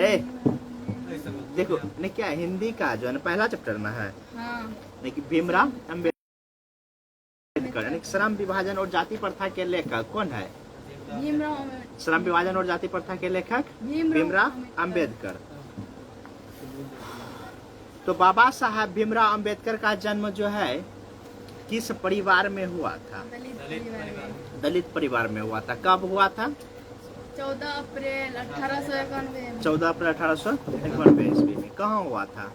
ए देखो ने क्या हिंदी का जो है ना पहला चैप्टर में है भीमराव अम्बेडकर यानी श्रम विभाजन और जाति प्रथा के लेखक कौन है? श्रम विभाजन और जाति प्रथा के लेखक भीमराव अम्बेडकर। तो बाबा साहब भीमराव अम्बेडकर का जन्म जो है किस परिवार में हुआ था? दलित परिवार में हुआ था। कब हुआ था? 14 अप्रैल 1891। 14 अप्रैल 1891 ईस्वी में। कहाँ हुआ था?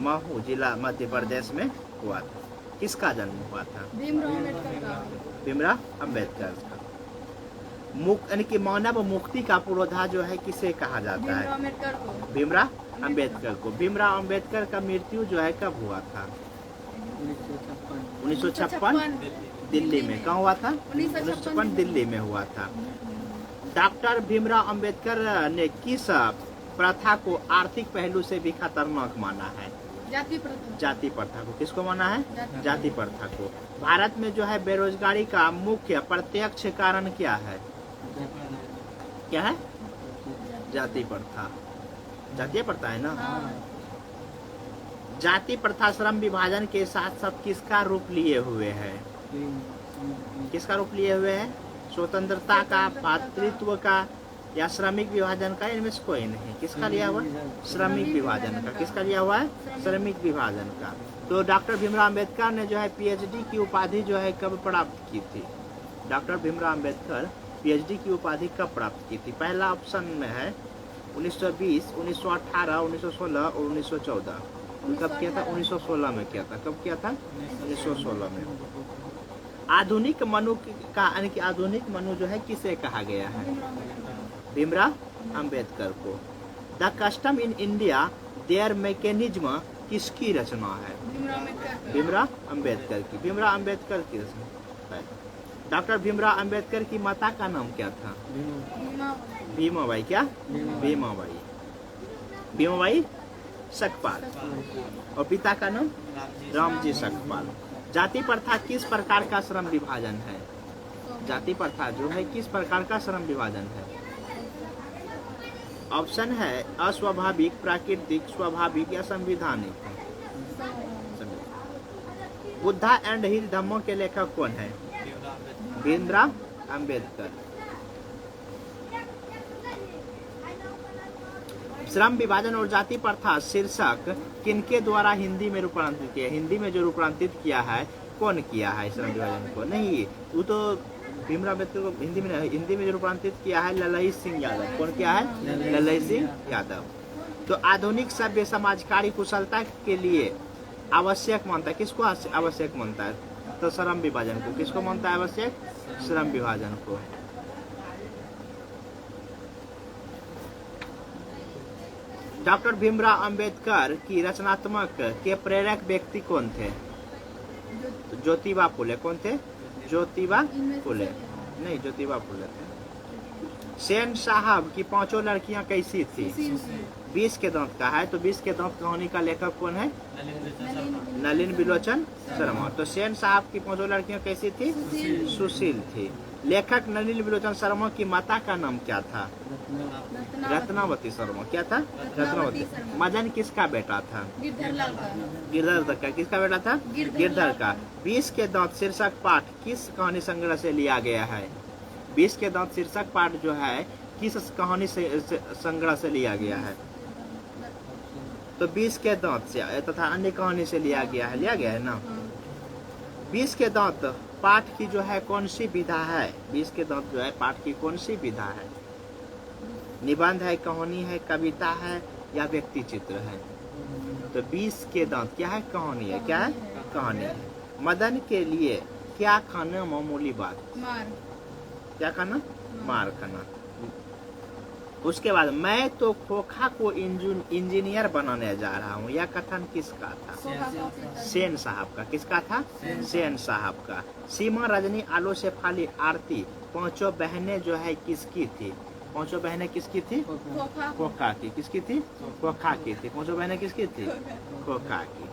महू जिला मध्य प्रदेश में हुआ था। किसका जन्म हुआ था? भीमराव अम्बेडकर का। यानी कि मानव मुक्ति का पुरोधा जो है किसे कहा जाता है? भीमराव अम्बेडकर को। भीमराव अम्बेडकर का मृत्यु जो है कब हुआ था? 1956 दिल्ली में। कहाँ हुआ था? 1956 दिल्ली में हुआ था। डॉक्टर भीमराव अम्बेडकर ने किस प्रथा को आर्थिक पहलू से भी खतरनाक माना है? जाति प्रथा को। किसको माना है? जाति प्रथा को। भारत में जो है बेरोजगारी का मुख्य प्रत्यक्ष कारण क्या है? क्या है? जाति प्रथा। जातीय प्रथा है ना। जाति प्रथा श्रम विभाजन के साथ साथ किसका रूप लिए हुए है? किसका रूप लिए हुए है? स्वतंत्रता का, भातृत्व का या श्रमिक विभाजन का? इनमें से कोई नहीं। किसका लिया हुआ? श्रमिक विभाजन का। किसका लिया हुआ है? श्रमिक विभाजन का। तो डॉक्टर भीमराव अम्बेडकर ने जो है पीएचडी की उपाधि जो है कब प्राप्त की थी? डॉक्टर भीमराव अम्बेडकर पीएचडी की उपाधि कब प्राप्त की थी? पहला ऑप्शन में है 1920, 1918, 1916 और 1914। कब किया था? 1916 में किया था। कब किया था? 1916 में। आधुनिक मनु का यानी कि आधुनिक मनु जो है किसे कहा गया है? भीमराव अम्बेडकर को। The custom in India there mechanism किसकी रचना है? भीमराव अम्बेडकर की। भीमराव अम्बेडकर की रचना। डॉक्टर भीमराव अम्बेडकर की माता का नाम क्या था? भीमाबाई। क्या? भीमाबाई। भीमाबाई सकपाल। और पिता का नाम? रामजी सकपाल। जाति प्रथा किस प्रकार का श्रम विभाजन है? जाति प्रथा जो है किस प्रकार का श्रम विभाजन है? ऑप्शन है अस्वाभाविक, प्राकृतिक, स्वाभाविक या संवैधानिक। बुद्धा एंड हिल धम्मों के लेखक कौन है? भीमराव अम्बेडकर। श्रम विभाजन और जाति प्रथा शीर्षक किनके द्वारा हिंदी में रूपांतरित किया? हिंदी में जो रूपांतरित किया है कौन किया है श्रम विभाजन को? नहीं, वो तो भीमराव अम्बेडकर को हिंदी में जो रूपांतरित किया है ललई सिंह यादव। कौन किया है? ललई सिंह यादव। तो आधुनिक सभ्य समाज कार्य कुशलता के लिए आवश्यक मानता है? किसको आवश्यक मानता है? तो श्रम विभाजन को। किसको मानता है आवश्यक? श्रम विभाजन को। डॉक्टर भीमराव अम्बेडकर की रचनात्मक के प्रेरक व्यक्ति कौन थे? ज्योतिबा फुले। कौन थे? ज्योतिबा फुले। नहीं, ज्योतिबा फुले थे। सेन साहब की पांचों लड़कियां कैसी थी? 20 के दांत का है, तो 20 के दांत कहानी का लेखक कौन है? नलिन बिलोचन शर्मा। तो सेन साहब की पांचों लड़कियां कैसी थी? सुशील थी। लेखक नलिन बिलोचन शर्मा की माता का नाम क्या था? रत्नावती शर्मा। क्या था? रत्नावती। मदन किसका बेटा था? गिरधर का। किसका बेटा था? गिरधर का। 20 के दांत शीर्षक पाठ किस कहानी संग्रह से लिया गया है? 20 के दांत शीर्षक पाठ जो है किस कहानी संग्रह से लिया गया है? तो 20 के दांत से तथा अन्य कहानी से लिया गया है ना। 20 के दांत पाठ की जो है कौन सी विधा है? 20 के दांत जो है पाठ की कौन सी विधा है? निबंध है, कहानी है, कविता है या व्यक्ति चित्र है? तो 20 के दांत क्या है? कहानी है। क्या है? कहानी है। मदन के लिए क्या खाना मामूली बात? क्या खाना? मार खाना। उसके बाद मैं तो खोखा को इंजीनियर बनाने जा रहा हूँ, यह कथन किसका था? सेन साहब का। किसका था? सेन साहब का। सीमा, रजनी, आलो, शेफाली, आरती पांचों बहनें जो है किसकी थी? पांचों बहनें किसकी थी? खोखा की। किसकी थी? खोखा की थी। पांचों बहनें किसकी थी? खोखा की।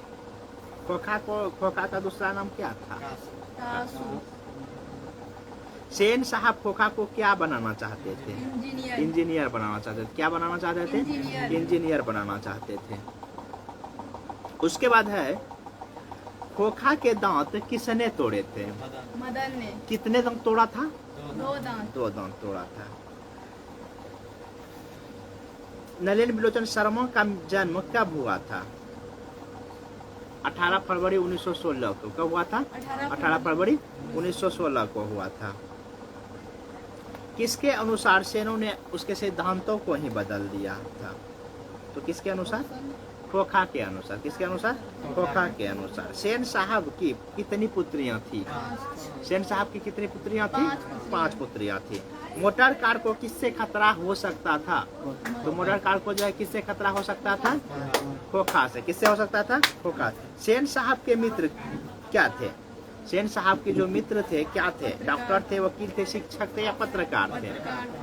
खोखा का दूसरा नाम क्या था? सेन साहब खोखा को क्या बनाना चाहते थे? इंजीनियर। इंजीनियर बनाना चाहते थे। क्या बनाना चाहते थे? इंजीनियर। इंजीनियर बनाना चाहते थे। उसके बाद है खोखा के दांत किसने तोड़े थे? मदन ने। कितने दांत तोड़ा था? 2 दांत। 2 दांत तोड़ा था। नलिन बिलोचन शर्मा का जन्म कब हुआ था? 18 फरवरी 1916 को। कब हुआ था? 18 फरवरी 1916 को हुआ था। किसके अनुसार सेनों ने उसके सिद्धांतों को ही बदल दिया था? तो किसके अनुसार? खोखा के अनुसार। किसके अनुसार? खोखा के अनुसार। सेन साहब की कितनी पुत्रियां थी? सेन साहब की कितनी पुत्रियां थी? 5 पुत्रियां थी। मोटर कार को किससे खतरा हो सकता था? तो मोटर कार को जो है किससे खतरा हो सकता था? खोखा से। किससे हो सकता था? खोखा। सेन साहब के मित्र क्या थे? सेन साहब के जो मित्र थे क्या थे? डॉक्टर थे, वकील थे, शिक्षक थे या पत्रकार थे?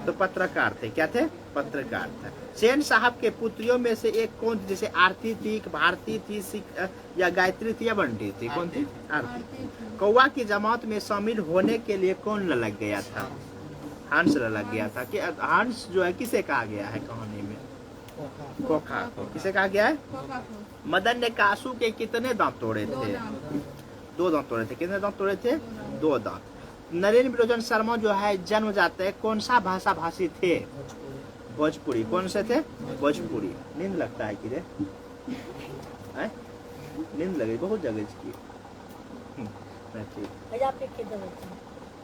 तो पत्रकार थे। क्या थे? पत्रकार थे। सेन साहब के पुत्रियों में से एक कौन थी? जैसे आरती थी, भारती थी, या गायत्री थी या बंटी थी? कौन थी? आरती। कौवा की जमात में शामिल होने के लिए कौन लग गया था? हंस लग गया था। कि हंस जो है किसे कहा गया है कहानी में? खोखा को। किसे कहा गया है? खोखा को। मदन ने कासू के कितने दांत तोड़े थे? 2 दांत तोड़े थे। कितने दांत तोड़े थे? 2 दांत। नलिन बिलोचन शर्मा जो है जन्म जाते हैं कौन सा भाषा भाषी थे? भोजपुरी। कौन से थे? भोजपुरी। नींद लगता है कि रे? नींद लगे बहुत जगह इसकी।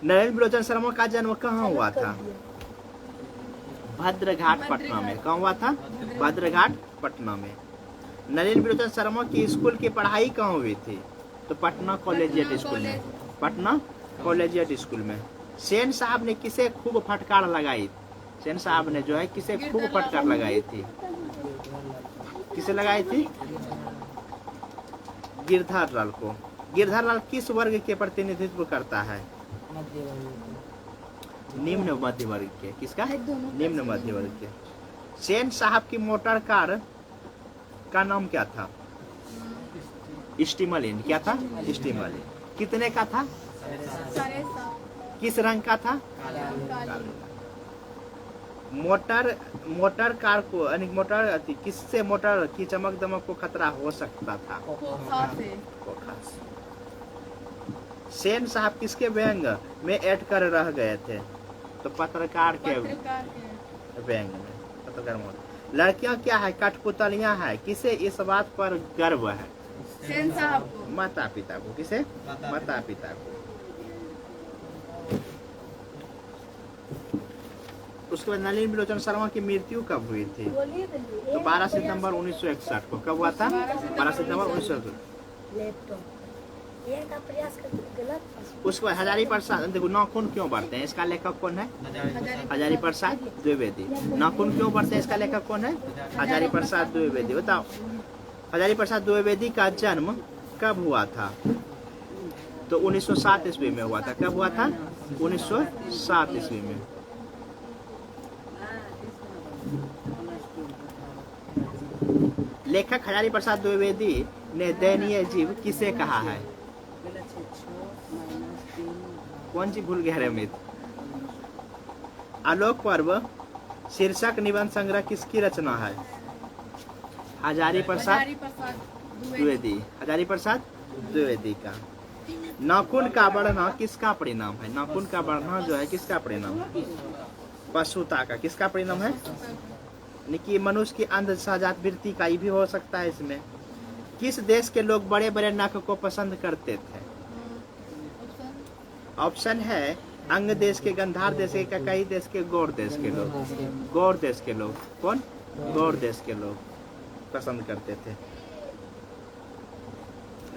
नलिन बिलोचन शर्मा का जन्म कहाँ हुआ था? भद्रघाट पटना में। कहाँ हुआ था? भद्रघाट पटना में। नलिन बिलोचन शर्मा की स्कूल की पढ़ाई कहाँ हुई थी? तो पटना कॉलेजिएट स्कूल में। पटना कॉलेजिएट स्कूल में। सेन साहब ने किसे खूब फटकार लगाई? सेन साहब ने जो है किसे खूब फटकार लगाई थी? किसे लगाई थी? गिरधर लाल को। गिरधर लाल किस वर्ग के प्रतिनिधित्व करता है? निम्न मध्य वर्ग के। किसका? निम्न मध्य वर्ग के। सेन साहब की मोटर कार का नाम क्या था? स्टीमर। क्या था? स्टीमर। कितने का था? 7.5। किस रंग का था? मोटर कार को यानी मोटर किससे मोटर की चमक दमक को खतरा हो सकता था? खोखा से। खोखा से। सेन साहब किसके व्यंग में ऐड कर रह गए थे? तो पत्रकार के व्यंग में। पत्रकार में। लड़कियां क्या है? कठपुतलियां है। किसे इस बात पर गर्व है? सेन साहब को। माता पिता को। किसे? माता पिता को। उसके बाद नलिन बिलोचन शर्मा की मृत्यु कब हुई थी? तो 12 सितंबर 1961 को। कब हुआ था? 12 सितंबर 1961। उसके बाद हजारी प्रसाद। देखो नाखून क्यों बढ़ते हैं? इसका लेखक कौन है? हजारी प्रसाद द्विवेदी। नाखून क्यों बढ़ते हैं? इसका लेखक कौन है? हजारी प्रसाद द्विवेदी। बताओ हजारी प्रसाद द्विवेदी का जन्म कब हुआ था? तो 1907 ईस्वी में हुआ था। कब हुआ था? 1907 ईस्वी में। लेखक हजारी प्रसाद द्विवेदी ने दयनीय जीव किसे कहा है? कौन सी भूल गया रे अमित? आलोक पर्व शीर्षक निबंध संग्रह किसकी रचना है? हजारी प्रसाद द्विवेदी। हजारी प्रसाद द्विवेदी का। नाखून का बढ़ना किसका परिणाम है? नाखून का बढ़ना जो है किसका परिणाम है? पशुता का। किसका परिणाम है? कि मनुष्य की अंध सहजात वृत्ति का भी हो सकता है इसमें। किस देश के लोग बड़े बड़े नख को पसंद करते थे? ऑप्शन है अंग देश के, गंधार देश के, कई देश के, गौड़ देश के लोग। गौड़ देश के लोग। कौन? गौड़ देश के लोग पसंद करते थे।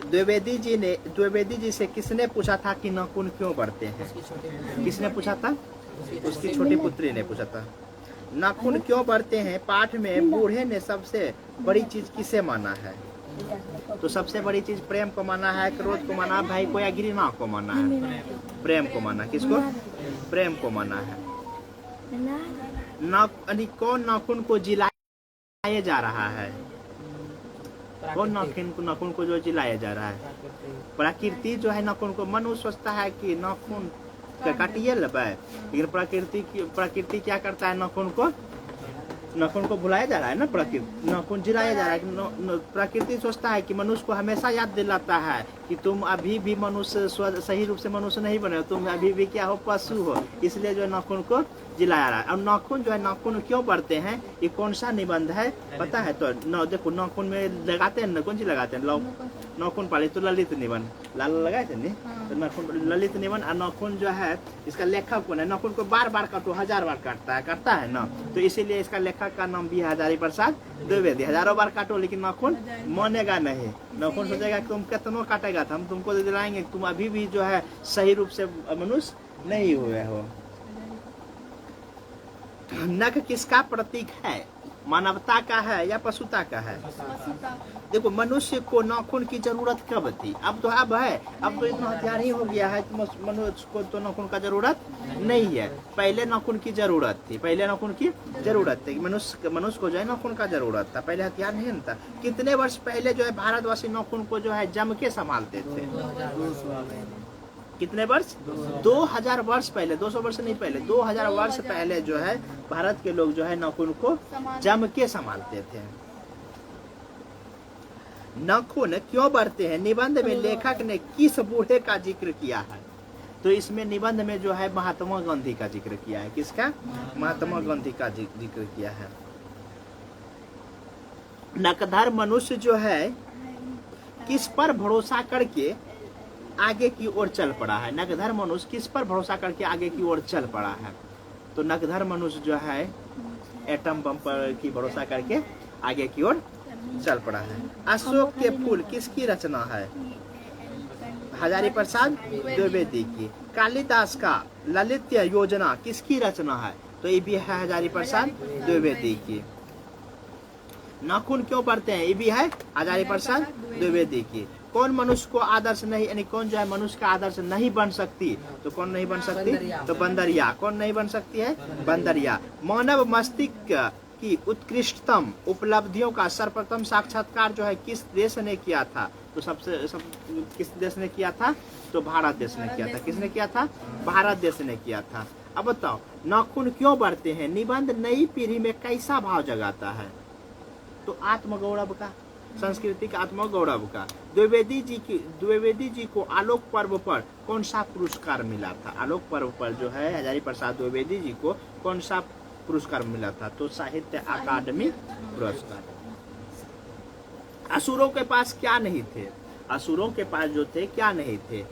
द्विवेदी जी से किसने पूछा था कि नाखून क्यों बढ़ते हैं? किसने पूछा था? उसकी छोटी पुत्री ने पूछा था। नाखून क्यों बढ़ते हैं पाठ में बूढ़े ने सबसे बड़ी चीज किसे माना है? तो सबसे बड़ी चीज प्रेम को माना है, क्रोध को माना, भय को या घृणा को माना है? प्रेम को माना। किसको? प्रेम को माना है। कौन नाखून को जिलाया जा रहा है? कौन नाखून को जो जिलाया जा रहा है? प्रकृति जो है नाखून को। मनुष्य सोचता है कि नाखून काटिए लेबै, लेकिन प्रकृति क्या करता है, नाखून को भुलाया जा रहा है ना, प्रकृति नाखून जिलाया जा रहा है। प्रकृति सोचता है कि मनुष्य को हमेशा याद दिलाता है कि तुम अभी भी मनुष्य सही रूप से मनुष्य नहीं बने हो, तुम अभी भी क्या हो, पशु हो, इसलिए जो है नाखून को जिलाया रहा है। और नाखून जो है, नाखून क्यों बढ़ते हैं, ये कौन सा निबंध है पता है? तो देखो नाखून में लगाते हैं, कौन सी लगाते हैं, नाखून पाली तो ललित निबंध लाल लगाए थे नहीं, तो नाखून ललित निबंध। और नाखून जो है इसका लेखक कौन है, नाखून को बार बार काटो, 1000 बार करता है ना, तो इसीलिए इसका लेखक का नाम भी है हजारी प्रसाद द्विवेदी। हजारों बार काटो लेकिन नाखून मानेगा नहीं, नाखून सोचेगा कि तुम कितना काटेगा, तो हम तुमको दिलाएंगे, तुम अभी भी जो है सही रूप से मनुष्य नहीं हुए हो। नख किसका प्रतीक है, मानवता का है या पशुता का है? देखो मनुष्य को नाखून की जरूरत कब थी, अब तो है, अब तो इतना हथियार ही हो गया है कि मनुष्य को तो नाखून का जरूरत नहीं है। पहले नाखून की जरूरत थी, पहले नाखून की जरूरत थी, मनुष्य को जो है नाखून का जरूरत था, पहले हथियार नहीं था। कितने वर्ष पहले जो है भारतवासी नाखून को जो है जम के संभालते थे? कितने वर्ष? 2000 वर्ष पहले, 200 वर्ष नहीं पहले, 2000 वर्ष पहले जो है भारत के लोग जो है नाखून को जम के संभालते थे। नाखून क्यों बढ़ते हैं, निबंध में लेखक ने किस बूढ़े का जिक्र किया है? तो इसमें निबंध में जो है महात्मा गांधी का जिक्र किया है। किसका? महात्मा गांधी का जिक्र किया है। नकधर मनुष्य जो है किस पर भरोसा करके आगे की ओर चल पड़ा है? नकधर मनुष्य किस पर भरोसा करके आगे की ओर चल पड़ा है? तो नकधर मनुष्य जो है एटम बम पर की भरोसा करके आगे की ओर चल पड़ा है। अशोक के फूल किसकी रचना है? हजारी प्रसाद द्विवेदी की। कालिदास का ललित योजना किसकी रचना है? तो ये भी है हजारी प्रसाद द्विवेदी की। नाखून क्यों बढ़ते हैं? ये भी है हजारी प्रसाद द्विवेदी की। कौन मनुष्य को आदर्श नहीं, यानी कौन जो है मनुष्य का आदर्श नहीं बन सकती? तो कौन नहीं बन सकती? तो बंदरिया। कौन नहीं बन सकती है? बंदरिया। मानव मस्तिष्क की उत्कृष्टतम उपलब्धियों का सर्वप्रथम साक्षात्कार जो है किस देश ने किया था? तो किस देश ने किया था? तो भारत देश ने किया था। किसने किया था? भारत देश ने किया था। अब बताओ नाखून क्यों बढ़ते हैं? निबंध नई पीढ़ी में कैसा भाव जगाता है? तो आत्मगौरव का, सांस्कृतिक आत्मगौरव का। द्विवेदी जी को आलोक पर्व पर कौन सा पुरस्कार मिला था? आलोक पर्व पर जो है हजारी प्रसाद द्विवेदी जी को कौन सा पुरस्कार मिला था? तो साहित्य अकादमी पुरस्कार। असुरों के पास क्या नहीं थे? असुरों के पास जो थे क्या नहीं थे?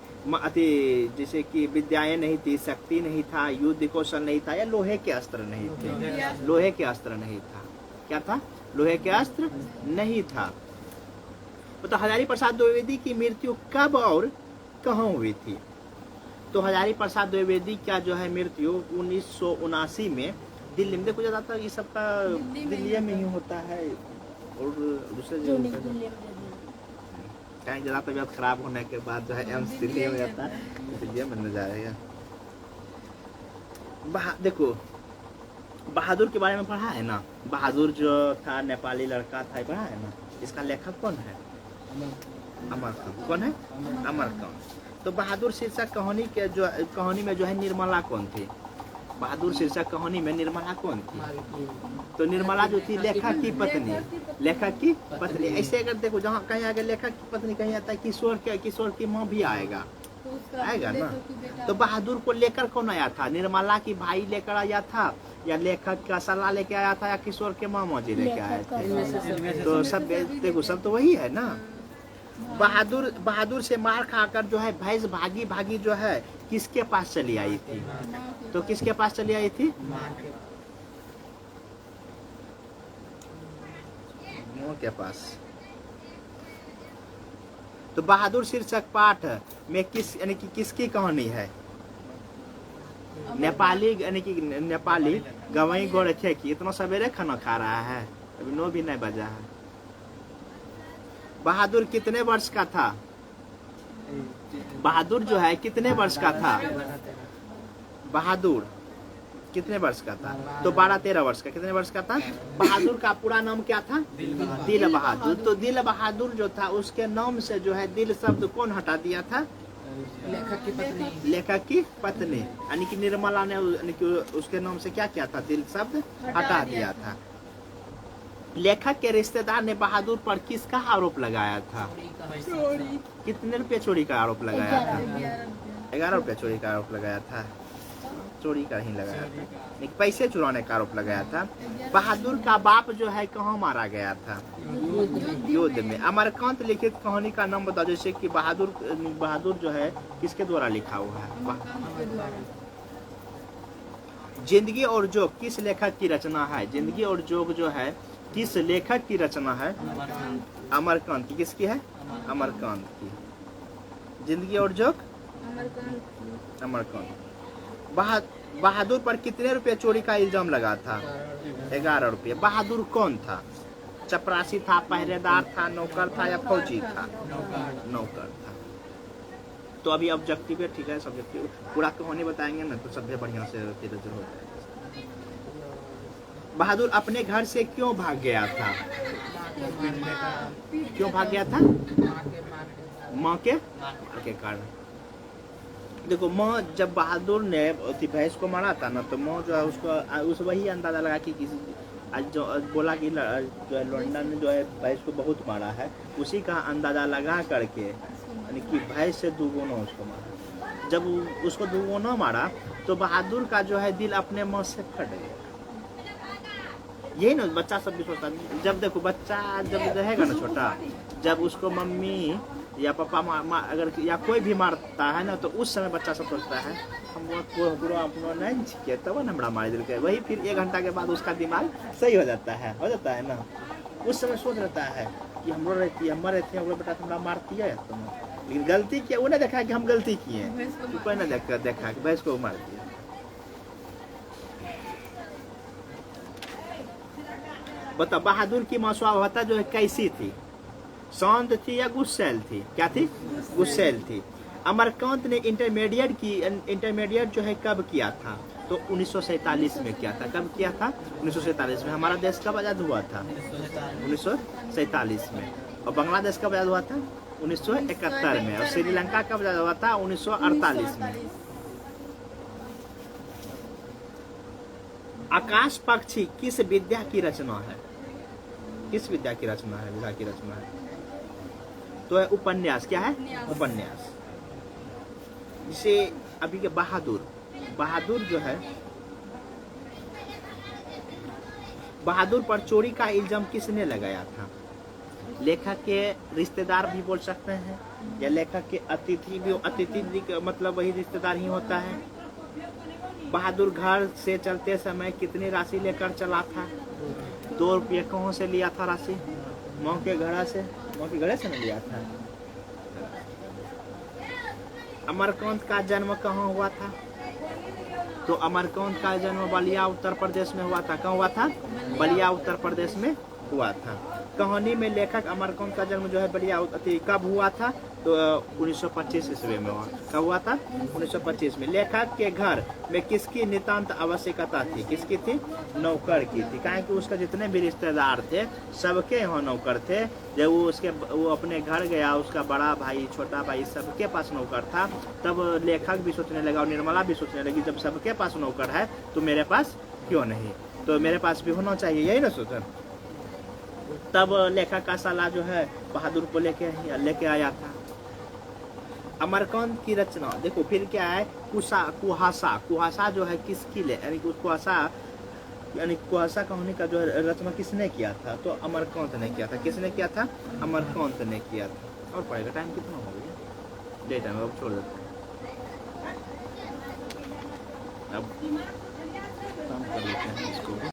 जैसे कि विद्याएं नहीं थी, शक्ति नहीं था, युद्ध कौशल नहीं था, या लोहे के अस्त्र नहीं थे? लोहे के अस्त्र नहीं था। क्या था? लोहे के अस्त्र नहीं था। तो हजारी प्रसाद द्विवेदी की मृत्यु कब और कहाँ हुई थी? तो हजारी प्रसाद द्विवेदी का जो है मृत्यु 1979 में दिल्ली में। देखो ज्यादातर ये सबका दिल्ली में ही होता है और दूसरे कहीं ज्यादा तबियत खराब होने के बाद जो है एम्स दिल्ली में जाता है, दिल्ली में जा रहा है। देखो बहादुर के बारे में पढ़ा है ना? बहादुर जो था नेपाली लड़का था, पढ़ा है ना? इसका लेखक कौन है? अमरकांत। कौन है? अमरकांत। तो बहादुर शीर्षक कहानी में जो है निर्मला कौन थी? बहादुर शीर्षक कहानी में निर्मला कौन थी? तो निर्मला जो थी लेखक की पत्नी। लेखक की पत्नी। ऐसे अगर देखो जहाँ कहीं आगे लेखक की पत्नी कहीं आता है किशोर की माँ भी आएगा ना। तो बहादुर को लेकर कौन आया था? निर्मला की भाई लेकर आया था, या लेखक का सलाह लेके आया था, या किशोर के मामा जी लेके आए थे? तो सब देखो सब तो वही है ना। बहादुर से मार खाकर जो है भैंस भागी जो है किसके पास चली आई थी? तो किसके पास चली आई थी? माँ के पास। तो बहादुर शीर्षक पाठ में यानी कि किसकी कहानी है? नेपाली यानी कि नेपाली गवई गो रखे की। इतना सवेरे खाना खा रहा है, अभी 9 भी नहीं बजा है। बहादुर कितने वर्ष का था? बहादुर जो है कितने वर्ष का था? बहादुर कितने वर्ष का था? तो 12-13 वर्ष का। कितने वर्ष का था? बहादुर का पूरा नाम क्या था? दिल बहादुर। तो दिल बहादुर जो था उसके नाम से जो है दिल शब्द कौन हटा दिया था? लेखक की पत्नी। लेखक की पत्नी, यानी कि निर्मला ने यानी कि उसके नाम से क्या किया था, दिल शब्द हटा दिया था। लेखक के रिश्तेदार ने बहादुर पर किसका आरोप लगाया था? चोरी। कितने रुपए चोरी का आरोप लगाया था? 11 रुपए चोरी का आरोप लगाया था। चोरी का ही लगाया था, एक पैसे चुराने का आरोप लगाया था। बहादुर का बाप जो है कहाँ मारा गया था? युद्ध में। अमरकांत लिखित कहानी का नाम बताओ, जैसे कि बहादुर जो है किसके द्वारा लिखा हुआ है? जिंदगी और जोग किस लेखक की रचना है? जिंदगी और जोग जो है किस लेखक की रचना है? अमरकांत की। किसकी है? अमरकांत की। जिंदगी और जोग अमरकांत। बहादुर पर कितने रुपए चोरी का इल्जाम लगा था? 11 रुपये। बहादुर कौन था? चपरासी था, पहरेदार था, नौकर था या फौजी था? नौकर था। तो अभी ऑब्जेक्टिव है, ठीक है, सब्जेक्टिव पूरा कहानी बताएंगे ना तो सब बढ़िया से फिर हो जाएगा। बहादुर अपने घर से क्यों भाग गया था? क्यों भाग गया था? माँ के कारण। देखो, माँ जब बहादुर ने भैंस को मारा था ना, तो माँ जो है उसको उस वही अंदाजा लगा कि किसी आज जो बोला कि जो है लंदन ने जो है भैंस को बहुत मारा है, उसी का अंदाजा लगा करके यानी कि भैंस से दुगुना उसको मारा। जब उसको दुगुना मारा तो बहादुर का जो है दिल अपने माँ से फट गया। यही ना बच्चा सब भी सोचता है। जब देखो बच्चा जब रहेगा ना छोटा, जब उसको मम्मी या पापा अगर या कोई भी मारता है ना, तो उस समय बच्चा सब सोचता है हम पूरा अपना नहीं छिके तब ना हमरा मार दिल के। वही फिर 1 घंटा के बाद उसका दिमाग सही हो जाता है ना। उस समय सोच रहता है कि हमरो रहती है, हमर रहती है, हमरो बेटा हमरा मारती है तुम, लेकिन गलती किया वो नहीं देखा कि हम गलती किए, कोई ना देखा कि भैंस को मार दिया। बता, बहादुर की माँ स्वाभावता जो है कैसी थी? शांत थी या गुस्सैल थी? क्या थी? गुस्सैल थी। अमरकांत ने इंटरमीडिएट जो है कब किया था? तो 1947 में किया था। कब किया था? 1947 में। हमारा देश कब आजाद हुआ था? 1947 में। और बांग्लादेश कब आजाद हुआ था? 1971 में। और श्रीलंका कब आजाद हुआ था? 1948 में। आकाश पक्षी किस विद्या की रचना है? किस विद्या की रचना है? विधा की रचना है तो है उपन्यास। क्या है? उपन्यास। जिसे अभी के बहादुर जो है, बहादुर पर चोरी का इल्जाम किसने लगाया था? लेखक के रिश्तेदार भी बोल सकते हैं, या लेखक के अतिथि भी। अतिथि का मतलब वही रिश्तेदार ही होता है। बहादुर घर से चलते समय कितनी राशि लेकर चला था? 2 रुपये। कहाँ से लिया था राशि? माँ के घड़ा से। माँ के घड़े से नहीं लिया था। अमरकांत का जन्म कहाँ हुआ था? तो अमरकांत का जन्म बलिया उत्तर प्रदेश में हुआ था। कहाँ हुआ था? बलिया उत्तर प्रदेश में हुआ था। कहानी में लेखक अमरकांत का जन्म जो है बलिया कब हुआ था? तो 1925 ईस्वी में हुआ। कब हुआ था? 1925 में। लेखक के घर में किसकी नितांत आवश्यकता थी? किसकी थी? नौकर की थी। कहा कि उसका जितने भी रिश्तेदार थे सबके यहाँ नौकर थे। जब वो अपने घर गया, उसका बड़ा भाई, छोटा भाई, सबके पास नौकर था। तब लेखक भी सोचने लगा और निर्मला भी सोचने लगी, जब सबके पास नौकर है तो मेरे पास क्यों नहीं, तो मेरे पास भी होना चाहिए। यही ना सोचा। तब लेखक का सलाह जो है बहादुर को लेके आया था। अमरकांत की रचना देखो फिर क्या है? कुहासा जो है किसकी यानी कुहासा कहानी का जो रचना किसने किया था? तो अमरकांत ने किया था। किसने किया था? अमरकांत ने किया था। और पढ़ेगा, टाइम कितना हो गया? डे टाइम अब छोड़ देते हैं, अब काम कर लेते हैं इसको।